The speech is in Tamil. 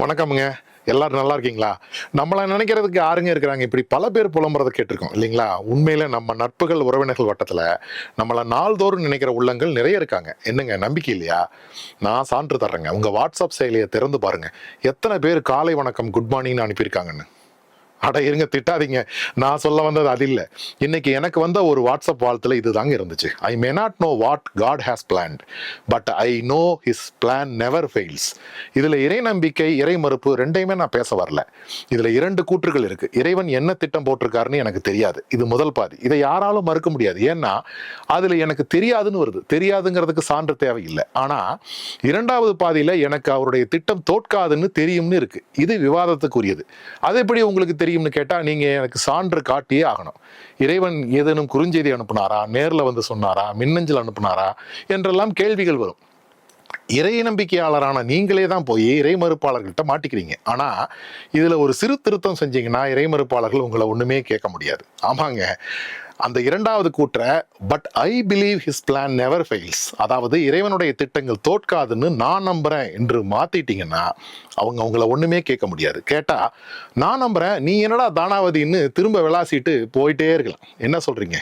வணக்கமுங்க. எல்லாரும் நல்லா இருக்கீங்களா? நம்மள நினைக்கிறதுக்கு யாருங்க இருக்கிறாங்க? இப்படி பல பேர் புலம்புறத கேட்டிருக்கோம் இல்லைங்களா? உண்மையில நம்ம நட்புகள், உறவினர்கள் வட்டத்துல நம்மள நாள்தோறும் நினைக்கிற உள்ளங்கள் நிறைய இருக்காங்க. என்னங்க நம்பிக்கை இல்லையா? நான் சான்று தர்றேங்க. உங்க WhatsApp செயலிய திறந்து பாருங்க. எத்தன பேர் காலை வணக்கம், குட் மார்னிங்ன்னு அனுப்பியிருக்காங்கன்னு. அட இருங்க திட்டாதீங்க. நான் சொல்ல வந்தது அது இல்ல. இன்னைக்கு எனக்கு வந்த ஒரு வாட்ஸ்அப் வாழ்த்துல இதுதாங்க இருந்துச்சு. I may not know what God has planned, but I know his plan never fails. இதுல இறை நம்பிக்கை, இறை மறுப்பு ரெண்டையுமே நான் பேச வரல. இதுல இரண்டு கூற்றுகள் இருக்கு. இறைவன் என்ன திட்டம் போட்டிருக்காருன்னு எனக்கு தெரியாது. இது முதல் பாதி. இதை யாராலும் மறுக்க முடியாது. ஏன்னா அதுல எனக்கு தெரியாதுன்னு வருது. தெரியாதுங்கிறதுக்கு சான்று தேவையில்லை. ஆனா இரண்டாவது பாதியில எனக்கு அவருடைய திட்டம் தோற்காதுன்னு தெரியும்னு இருக்கு. இது விவாதத்துக்குரியது. அது எப்படி உங்களுக்கு தெரியும்னு கேட்டா நீங்க எனக்கு சான்று காட்டியே ஆகணும். இறைவன் ஏதேனும் குறுஞ்செய்தி அனுப்புனாரா, நேர்ல வந்து சொன்னாரா, மின்னஞ்சல் அனுப்புனாரா என்றெல்லாம் கேள்விகள் வரும். இறை நம்பிக்கையாளரான நீங்களே தான் போய் இறை மறுப்பாளர்கள்ட்ட மாட்டிக்கிறீங்க. ஆனா இதுல ஒரு சிறு திருத்தம் செஞ்சீங்கன்னா இறை மறுப்பாளர்கள் உங்களை ஒண்ணுமே கேட்க முடியாது. ஆமாங்க, அந்த இரண்டாவது கூற்ற but I believe his plan never fails, அதாவது இறைவனுடைய திட்டங்கள் தோற்காதுன்னு நான் நம்புறேன் என்று மாத்திட்டீங்கன்னா அவங்க உங்களை ஒண்ணுமே கேட்க முடியாது. கேட்டா நான் நம்புறேன், நீ என்னடா தானாவதின்னு திரும்ப விளாசிட்டு போயிட்டே இருக்கலாம். என்ன சொல்றீங்க?